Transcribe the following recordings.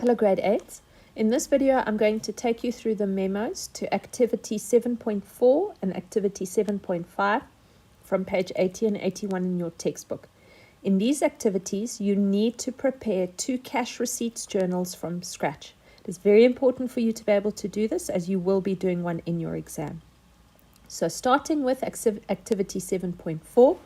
Hello grade 8. In this video I'm going to take you through the memos to activity 7.4 and activity 7.5 from page 80 and 81 in your textbook. In these activities you need to prepare 2 cash receipts journals from scratch. It is very important for you to be able to do this as you will be doing one in your exam. So starting with activity 7.4,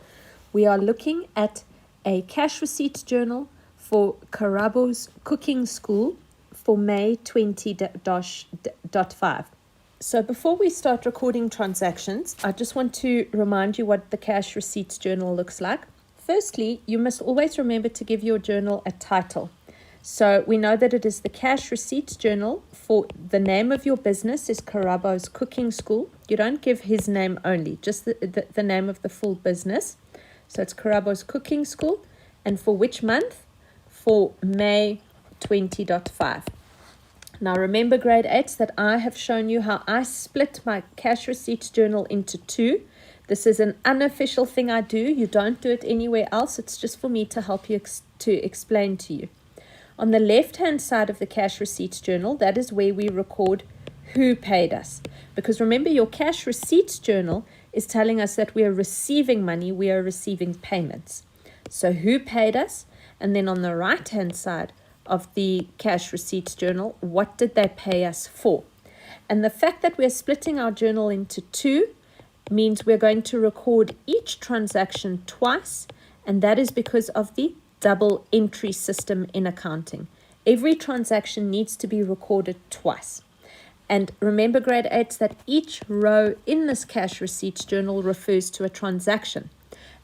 we are looking at a cash receipts journal for Karabo's cooking school for May 20.5. So before we start recording transactions, I just want to remind you what the cash receipts journal looks like. Firstly, you must always remember to give your journal a title. So we know that it is the cash receipts journal for the name of your business is Karabo's cooking school. You don't give his name only, just the name of the full business. So it's Karabo's cooking school. And for which month? For May 20.5. Now remember grade 8s that I have shown you how I split my cash receipts journal into 2. This is an unofficial thing I do. You don't do it anywhere else. It's just for me to help you to explain to you. On the left hand side of the cash receipts journal, that is where we record who paid us. Because remember, your cash receipts journal is telling us that we are receiving money, we are receiving payments. So who paid us? And then on the right-hand side of the cash receipts journal, what did they pay us for? And the fact that we're splitting our journal into 2 means we're going to record each transaction twice, and that is because of the double entry system in accounting. Every transaction needs to be recorded twice. And remember grade 8 that each row in this cash receipts journal refers to a transaction.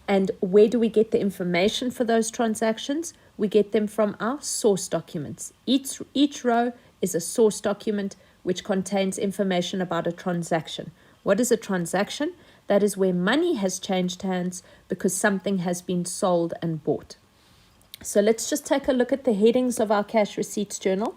And where do we get the information for those transactions? We get them from our source documents. Each row is a source document which contains information about a transaction. What is a transaction? That is where money has changed hands because something has been sold and bought. So let's just take a look at the headings of our cash receipts journal.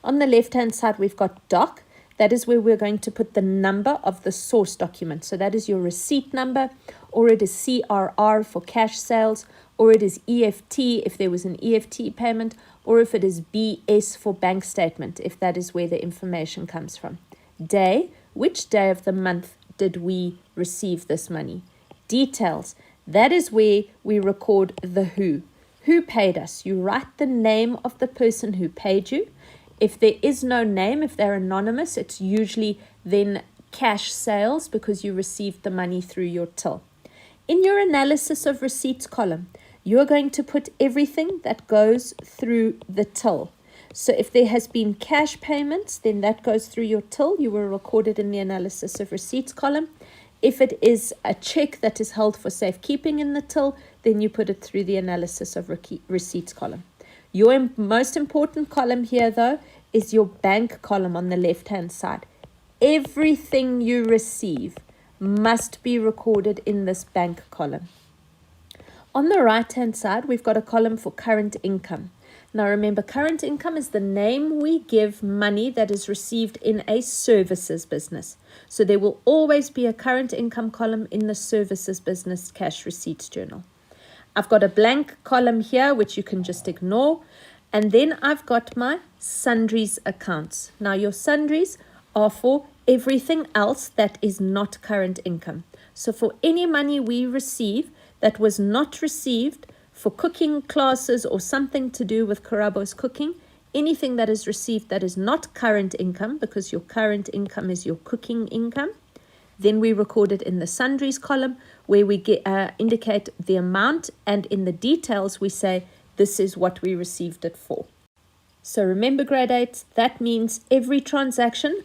On the left-hand side, we've got doc. That is where we're going to put the number of the source document. So that is your receipt number, or it is CRR for cash sales, or it is EFT if there was an EFT payment, or if it is BS for bank statement, if that is where the information comes from. Day, which day of the month did we receive this money? Details, that is where we record the who. Who paid us? You write the name of the person who paid you. If there is no name, if they're anonymous, it's usually then cash sales because you received the money through your till. In your analysis of receipts column, you're going to put everything that goes through the till. So if there has been cash payments, then that goes through your till. You will record it in the analysis of receipts column. If it is a check that is held for safekeeping in the till, then you put it through the analysis of receipts column. Your most important column here, though, is your bank column on the left-hand side. Everything you receive must be recorded in this bank column. On the right-hand side, we've got a column for current income. Now remember, current income is the name we give money that is received in a services business. So there will always be a current income column in the services business cash receipts journal. I've got a blank column here, which you can just ignore. And then I've got my sundries accounts. Now your sundries are for everything else that is not current income. So for any money we receive that was not received for cooking classes or something to do with Karabo's cooking, anything that is received that is not current income, because your current income is your cooking income, then we record it in the sundries column where we indicate the amount, and in the details we say this is what we received it for. So remember grade 8, that means every transaction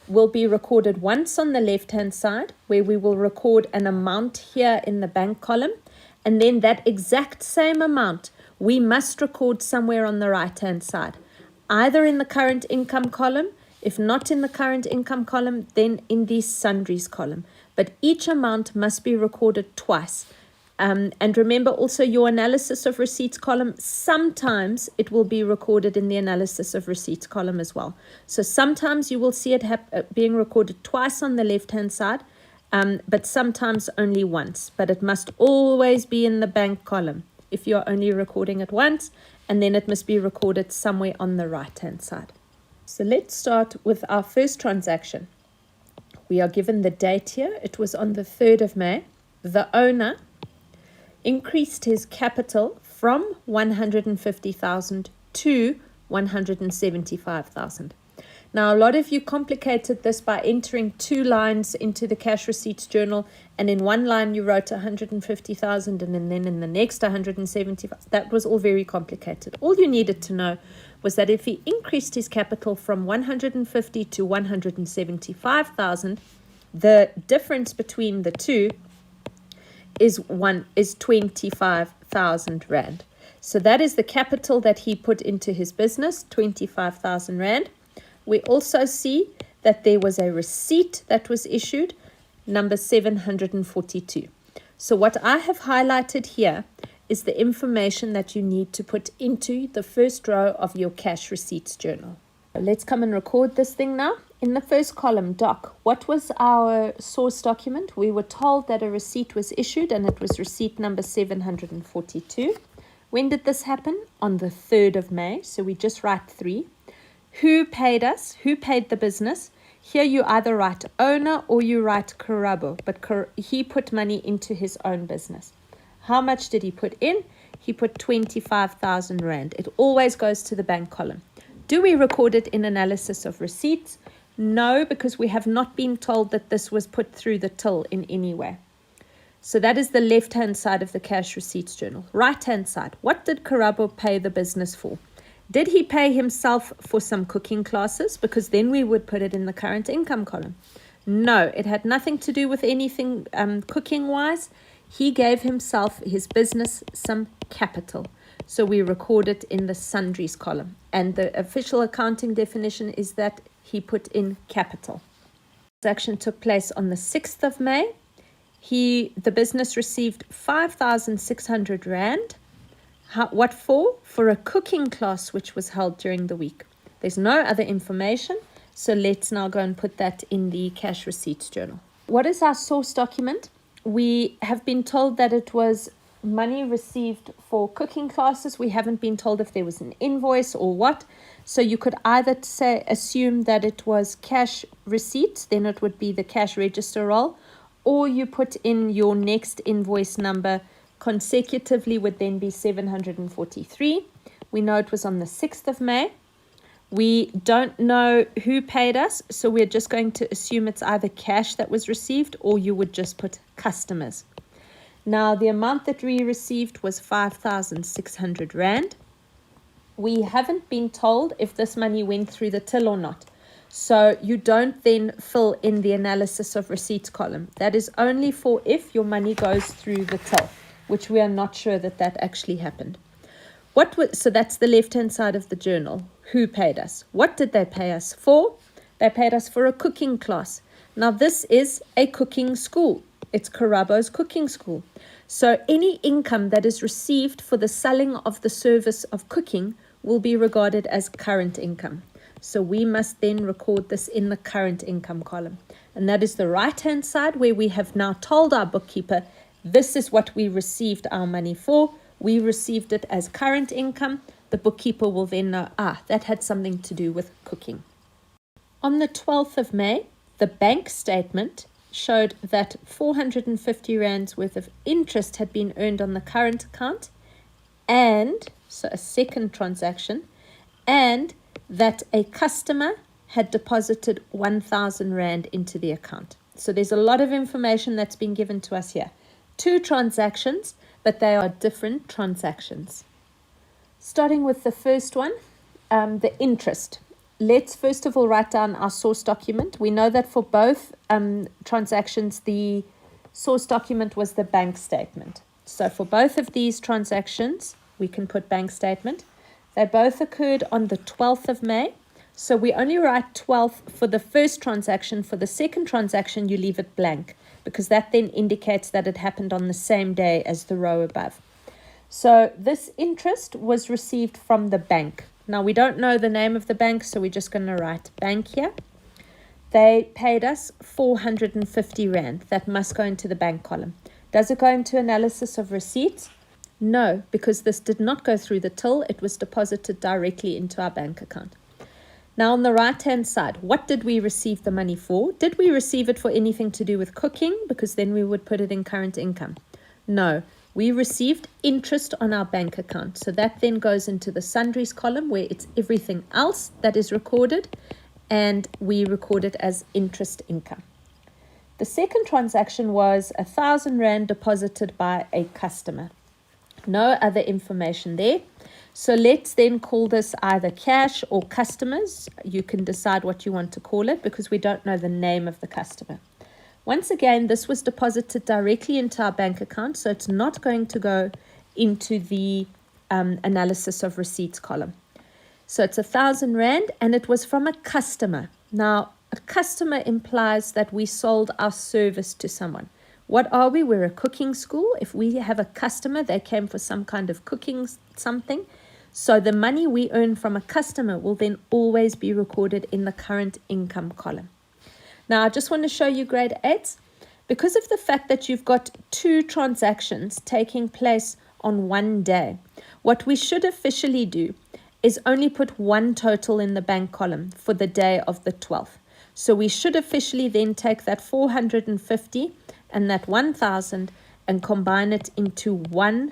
will be recorded once on the left hand side where we will record an amount here in the bank column, and then that exact same amount we must record somewhere on the right hand side, either in the current income column. If not in the current income column, then in the sundries column. But each amount must be recorded twice. And remember also your analysis of receipts column, sometimes it will be recorded in the analysis of receipts column as well. So sometimes you will see it being recorded twice on the left-hand side, but sometimes only once. But it must always be in the bank column. If you're only recording it once, and then it must be recorded somewhere on the right-hand side. So let's start with our first transaction. We are given the date here. It was on the 3rd of May. The owner increased his capital from 150,000 to 175,000. Now, a lot of you complicated this by entering 2 lines into the cash receipts journal, and in one line you wrote 150,000 and then in the next 175,000. That was all very complicated. All you needed to know was that if he increased his capital from 150 to 175,000, the difference between the two is 25,000 rand. So that is the capital that he put into his business, 25,000 rand. We also see that there was a receipt that was issued, number 742. So what I have highlighted here is the information that you need to put into the first row of your cash receipts journal. Let's come and record this thing now. In the first column, doc, what was our source document? We were told that a receipt was issued, and it was receipt number 742. When did this happen? On the 3rd of May. So we just write 3. Who paid us? Who paid the business? Here you either write owner or you write Karabo, but he put money into his own business. How much did he put in? He put 25,000 rand. It always goes to the bank column. Do we record it in analysis of receipts? No, because we have not been told that this was put through the till in any way. So that is the left-hand side of the cash receipts journal. Right-hand side, what did Karabo pay the business for? Did he pay himself for some cooking classes? Because then we would put it in the current income column. No, it had nothing to do with anything cooking-wise. He gave himself, his business, some capital. So we record it in the sundries column. And the official accounting definition is that he put in capital. The transaction took place on the 6th of May. The business received 5,600 rand. What for? For a cooking class which was held during the week. There's no other information, so let's now go and put that in the cash receipts journal. What is our source document? We have been told that it was money received for cooking classes. We haven't been told if there was an invoice or what. So you could either assume that it was cash receipts, then it would be the cash register roll, or you put in your next invoice number consecutively would then be 743. We know it was on the 6th of May. We don't know who paid us, so we're just going to assume it's either cash that was received or you would just put customers. Now, the amount that we received was 5,600 rand. We haven't been told if this money went through the till or not. So you don't then fill in the analysis of receipts column. That is only for if your money goes through the till, which we are not sure that actually happened. So that's the left-hand side of the journal. Who paid us? What did they pay us for? They paid us for a cooking class. Now, this is a cooking school. It's Karabo's cooking school. So any income that is received for the selling of the service of cooking will be regarded as current income. So we must then record this in the current income column. And that is the right-hand side where we have now told our bookkeeper, this is what we received our money for. We received it as current income. The bookkeeper will then know, that had something to do with cooking. On the 12th of May, the bank statement showed that 450 rands worth of interest had been earned on the current account, and so a second transaction, and that a customer had deposited 1,000 rand into the account. So there's a lot of information that's been given to us here. 2 transactions, but they are different transactions. Starting with the first one, the interest. Let's first of all write down our source document. We know that for both transactions, the source document was the bank statement. So for both of these transactions, we can put bank statement. They both occurred on the 12th of May. So we only write 12th for the first transaction. For the second transaction, you leave it blank, because that then indicates that it happened on the same day as the row above. So this interest was received from the bank. Now, we don't know the name of the bank, so we're just going to write bank here. They paid us 450 rand. That must go into the bank column. Does it go into analysis of receipts? No, because this did not go through the till. It was deposited directly into our bank account. Now on the right-hand side, what did we receive the money for? Did we receive it for anything to do with cooking? Because then we would put it in current income. No, we received interest on our bank account. So that then goes into the sundries column where it's everything else that is recorded, and we record it as interest income. The second transaction was 1,000 Rand deposited by a customer. No other information there. So let's then call this either cash or customers. You can decide what you want to call it because we don't know the name of the customer. Once again, this was deposited directly into our bank account, so it's not going to go into the analysis of receipts column. So it's 1,000 Rand and it was from a customer. Now, a customer implies that we sold our service to someone. What are we? We're a cooking school. If we have a customer, they came for some kind of cooking something. So the money we earn from a customer will then always be recorded in the current income column. Now, I just want to show you grade 8. Because of the fact that you've got 2 transactions taking place on one day, what we should officially do is only put one total in the bank column for the day of the 12th. So we should officially then take that 450 and that 1,000 and combine it into one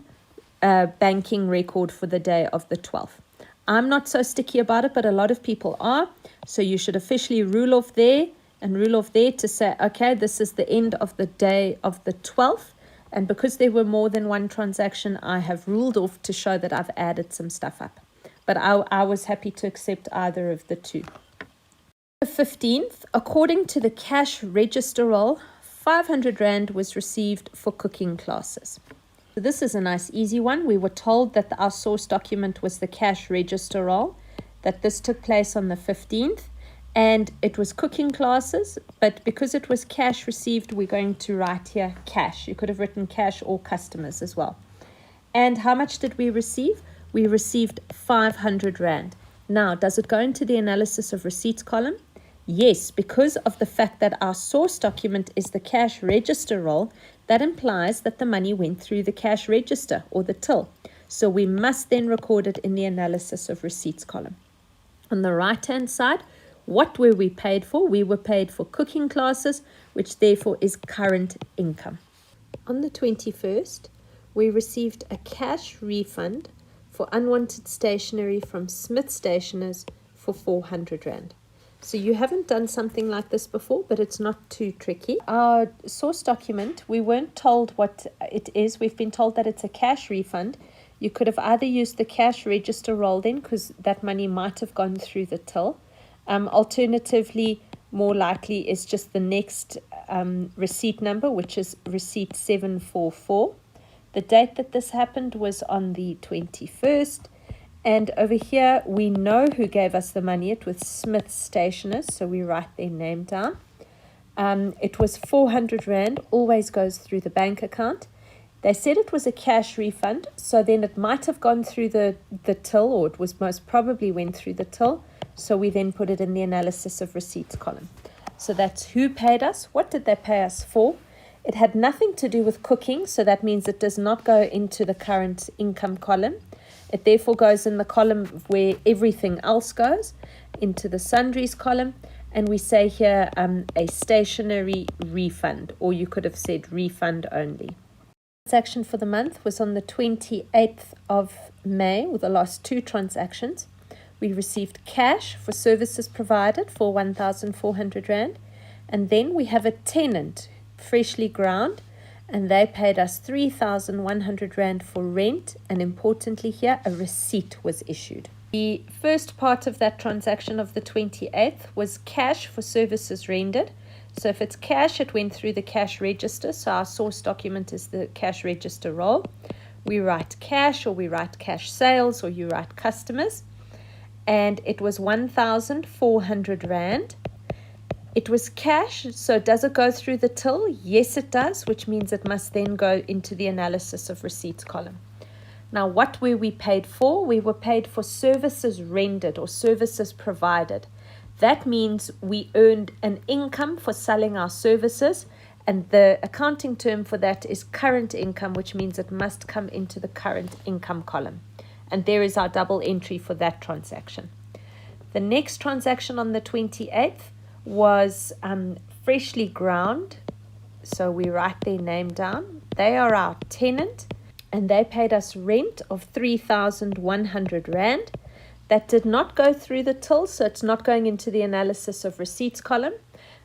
banking record for the day of the 12th. I'm not so sticky about it, but a lot of people are. So you should officially rule off there and rule off there to say, okay, this is the end of the day of the 12th. And because there were more than one transaction, I have ruled off to show that I've added some stuff up. But I was happy to accept either of the two. The 15th, according to the cash register roll, 500 Rand was received for cooking classes. So this is a nice easy one. We were told that our source document was the cash register roll, that this took place on the 15th, and it was cooking classes, but because it was cash received, we're going to write here cash. You could have written cash or customers as well. And how much did we receive? We received 500 Rand. Now, does it go into the analysis of receipts column? Yes, because of the fact that our source document is the cash register roll, that implies that the money went through the cash register or the till. So we must then record it in the analysis of receipts column. On the right-hand side, what were we paid for? We were paid for cooking classes, which therefore is current income. On the 21st, we received a cash refund for unwanted stationery from Smith Stationers for 400 Rand. So you haven't done something like this before, but it's not too tricky. Our source document, we weren't told what it is. We've been told that it's a cash refund. You could have either used the cash register roll then, because that money might have gone through the till. Alternatively, more likely is just the next receipt number, which is receipt 744. The date that this happened was on the 21st. And over here, we know who gave us the money. It was Smith Stationers, so we write their name down. It was 400 Rand, always goes through the bank account. They said it was a cash refund, so then it might have gone through the till, or it was most probably went through the till. So we then put it in the analysis of receipts column. So that's who paid us. What did they pay us for? It had nothing to do with cooking, so that means it does not go into the current income column. It therefore goes in the column where everything else goes, into the sundries column, and we say here a stationery refund, or you could have said refund only. Transaction for the month was on the 28th of May, with the last 2 transactions. We received cash for services provided for 1,400 Rand, and then we have a tenant, freshly ground, and they paid us 3,100 Rand for rent, and importantly here, a receipt was issued. The first part of that transaction of the 28th was cash for services rendered. So if it's cash, it went through the cash register. So our source document is the cash register roll. We write cash, or we write cash sales, or you write customers. And it was 1,400 Rand. It was cash, so does it go through the till? Yes, it does, which means it must then go into the analysis of receipts column. Now, what were we paid for? We were paid for services rendered or services provided. That means we earned an income for selling our services, And the accounting term for that is current income, which means it must come into the current income column. And there is our double entry for that transaction. The next transaction on the 28th was freshly ground. So we write their name down. They are our tenant, and they paid us rent of 3,100 Rand. That did not go through the till, so it's not going into the analysis of receipts column.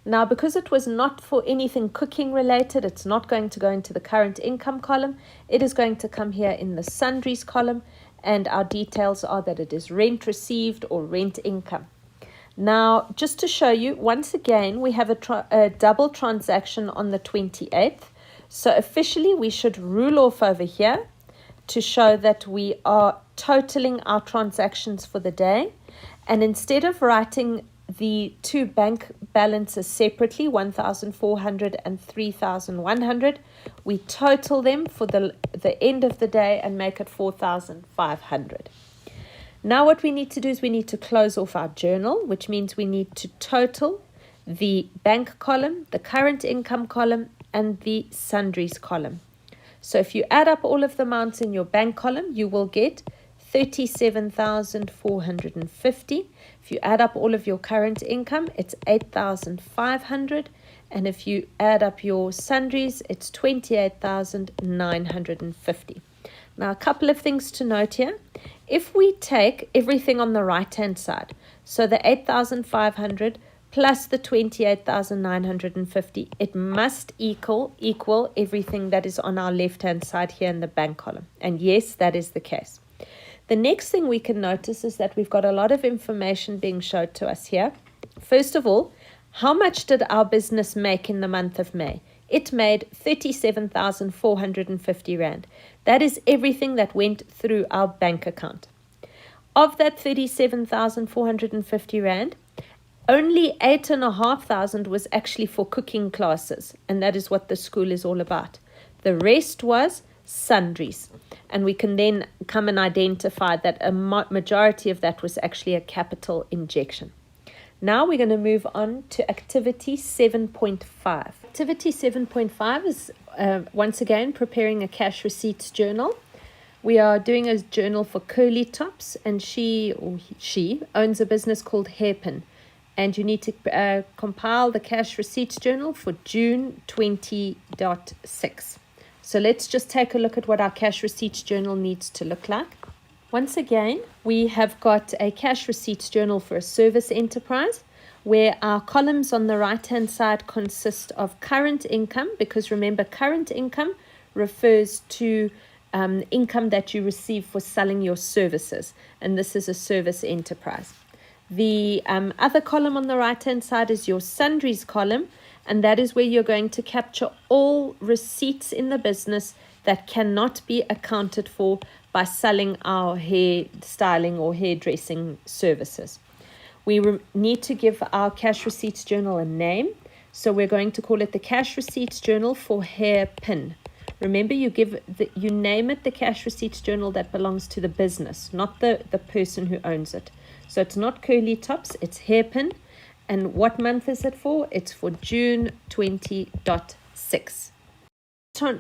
Now, because it was not for anything cooking related, it's not going to go into the current income column. It is going to come here in the sundries column, and our details are that it is rent received or rent income. Now, just to show you, once again, we have a double transaction on the 28th. So officially, we should rule off over here to show that we are totaling our transactions for the day. And instead of writing the two bank balances separately, 1,400 and 3,100, we total them for the end of the day and make it 4,500. Now what we need to do is we need to close off our journal, which means we need to total the bank column, the current income column, and the sundries column. So if you add up all of the amounts in your bank column, you will get 37,450. If you add up all of your current income, it's 8,500. And if you add up your sundries, it's 28,950. Now, a couple of things to note here. If we take everything on the right-hand side, so the 8,500 plus the 28,950, it must equal everything that is on our left-hand side here in the bank column. And yes, that is the case. The next thing we can notice is that we've got a lot of information being showed to us here. First of all, how much did our business make in the month of May? It made 37,450 Rand. That is everything that went through our bank account. Of that 37,450 Rand, only 8,500 was actually for cooking classes, and that is what the school is all about. The rest was sundries, and we can then come and identify that a majority of that was actually a capital injection. Now we're going to move on to activity 7.5. Activity 7.5 is once again preparing a cash receipts journal. We are doing a journal for Curly Tops, and she owns a business called Hairpin. And you need to compile the cash receipts journal for June 20.6. So let's just take a look at what our cash receipts journal needs to look like. Once again, we have got a cash receipts journal for a service enterprise where our columns on the right-hand side consist of current income, because remember, current income refers to income that you receive for selling your services, and this is a service enterprise. The other column on the right-hand side is your sundries column, and that is where you're going to capture all receipts in the business that cannot be accounted for by selling our hair styling or hairdressing services. We need to give our cash receipts journal a name, so we're going to call it the cash receipts journal for Hairpin. Remember, you name it the cash receipts journal that belongs to the business, not the person who owns it. So it's not Curly Tops, it's Hairpin. And what month is it for? It's for June 20.6.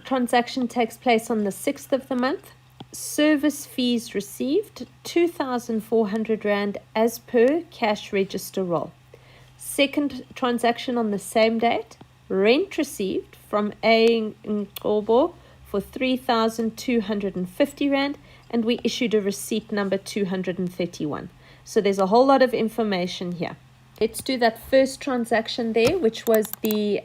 Transaction takes place on the 6th of the month. Service fees received, 2,400 Rand as per cash register roll. Second transaction on the same date, rent received from A Ngobo for 3,250 Rand, and we issued a receipt number 231. So there's a whole lot of information here. Let's do that first transaction there, which was the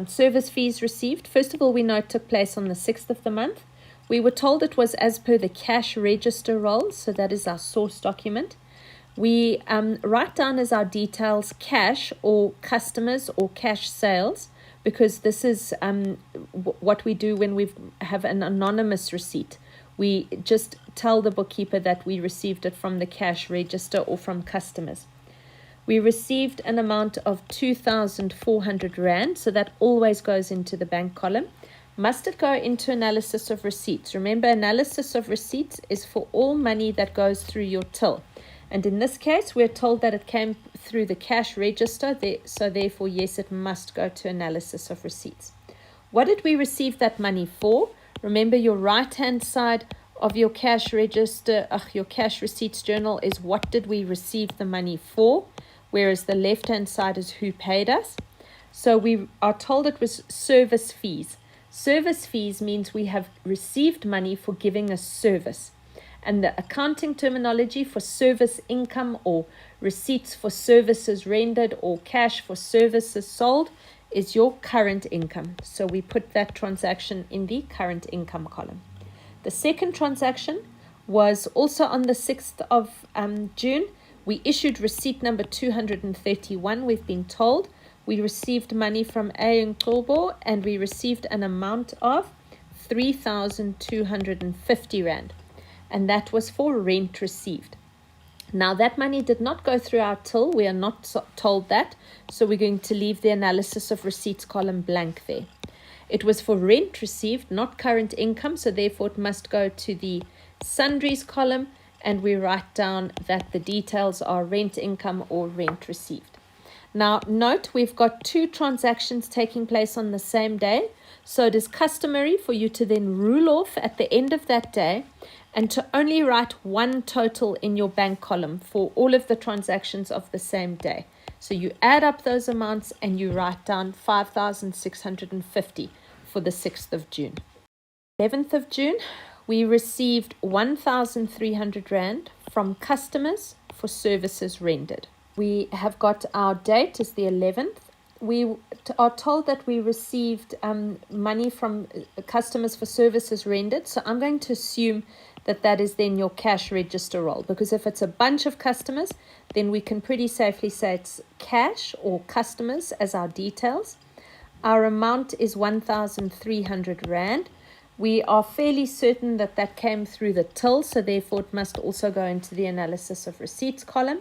service fees received. First of all, we know it took place on the 6th of the month. We were told it was as per the cash register roll, so that is our source document. We write down as our details cash or customers or cash sales, because this is what we do when we have an anonymous receipt. We just tell the bookkeeper that we received it from the cash register or from customers. We received an amount of 2,400 Rand, so that always goes into the bank column. Must it go into analysis of receipts? Remember, analysis of receipts is for all money that goes through your till. And in this case, we're told that it came through the cash register, so therefore, yes, it must go to analysis of receipts. What did we receive that money for? Remember, your right-hand side of your cash register, your cash receipts journal is what did we receive the money for, whereas the left-hand side is who paid us. So we are told it was service fees. Service fees means we have received money for giving a service. And the accounting terminology for service income or receipts for services rendered or cash for services sold is your current income. So we put that transaction in the current income column. The second transaction was also on the 6th of June. We issued receipt number 231, we've been told. We received money from A and Tobo, and we received an amount of 3,250 Rand. And that was for rent received. Now, that money did not go through our till. We are not told that. So we're going to leave the analysis of receipts column blank there. It was for rent received, not current income. So therefore, it must go to the sundries column. And we write down that the details are rent income or rent received. Now, note we've got two transactions taking place on the same day. So it is customary for you to then rule off at the end of that day and to only write one total in your bank column for all of the transactions of the same day. So you add up those amounts and you write down 5,650 for the 6th of June. 11th of June, we received 1,300 Rand from customers for services rendered. We have got our date as the 11th. We are told that we received money from customers for services rendered. So I'm going to assume that that is then your cash register roll, because if it's a bunch of customers, then we can pretty safely say it's cash or customers as our details. Our amount is 1,300 Rand. We are fairly certain that that came through the till, so therefore it must also go into the analysis of receipts column.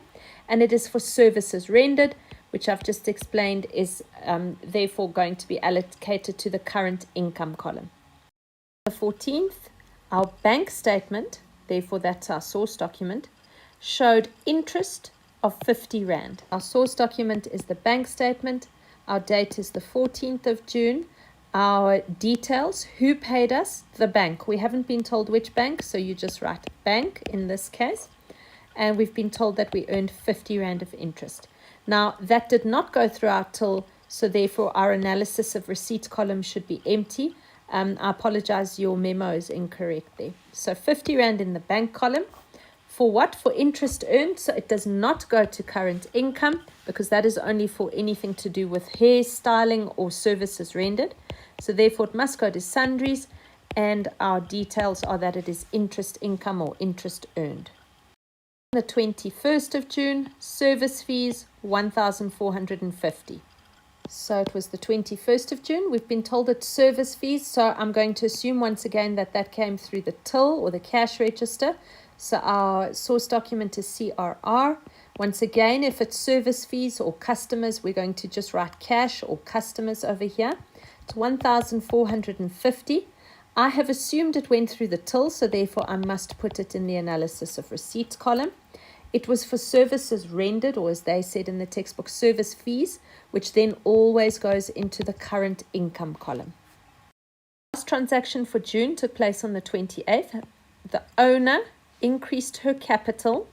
And it is for services rendered, which I've just explained is therefore going to be allocated to the current income column. The 14th, our bank statement, therefore that's our source document, showed interest of 50 Rand. Our source document is the bank statement. Our date is the 14th of June. Our details, who paid us? The bank. We haven't been told which bank, so you just write bank in this case. And we've been told that we earned 50 Rand of interest. Now, that did not go through our till, so therefore our analysis of receipts column should be empty. I apologize, your memo is incorrect there. So 50 Rand in the bank column. For what? For interest earned. So it does not go to current income because that is only for anything to do with hair styling or services rendered. So therefore it must go to sundries, and our details are that it is interest income or interest earned. The 21st of June, service fees 1,450. So it was the 21st of June. We've been told it's service fees, so I'm going to assume once again that that came through the till or the cash register. So our source document is CRR. Once again, if it's service fees or customers, we're going to just write cash or customers over here. It's 1,450. I have assumed it went through the till, so therefore I must put it in the analysis of receipts column. It was for services rendered, or as they said in the textbook, service fees, which then always goes into the current income column. The last transaction for June took place on the 28th. The owner increased her capital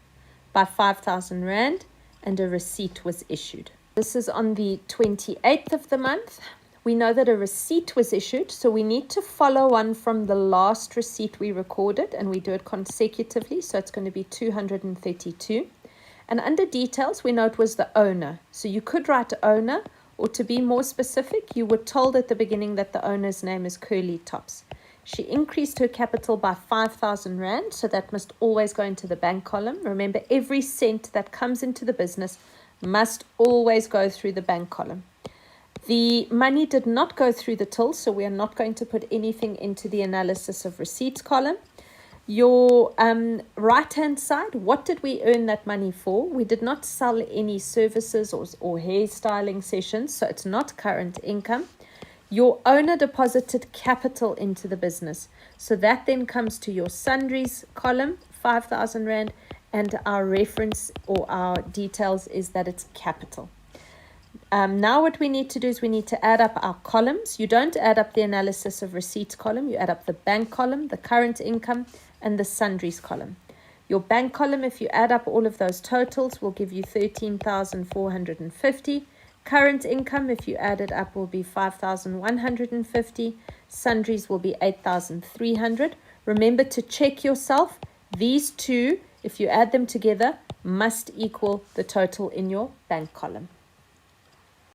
by 5,000 Rand and a receipt was issued. This is on the 28th of the month. We know that a receipt was issued, so we need to follow on from the last receipt we recorded, and we do it consecutively, so it's going to be 232. And under details, we know it was the owner. So you could write owner, or to be more specific, you were told at the beginning that the owner's name is Curly Tops. She increased her capital by 5,000 Rand, so that must always go into the bank column. Remember, every cent that comes into the business must always go through the bank column. The money did not go through the till, so we are not going to put anything into the analysis of receipts column. Your right-hand side, what did we earn that money for? We did not sell any services or hairstyling sessions, so it's not current income. Your owner deposited capital into the business, so that then comes to your sundries column, 5,000 Rand, and our reference or our details is that it's capital. Now what we need to do is we need to add up our columns. You don't add up the analysis of receipts column. You add up the bank column, the current income, and the sundries column. Your bank column, if you add up all of those totals, will give you 13,450. Current income, if you add it up, will be 5,150. Sundries will be 8,300. Remember to check yourself. These two, if you add them together, must equal the total in your bank column.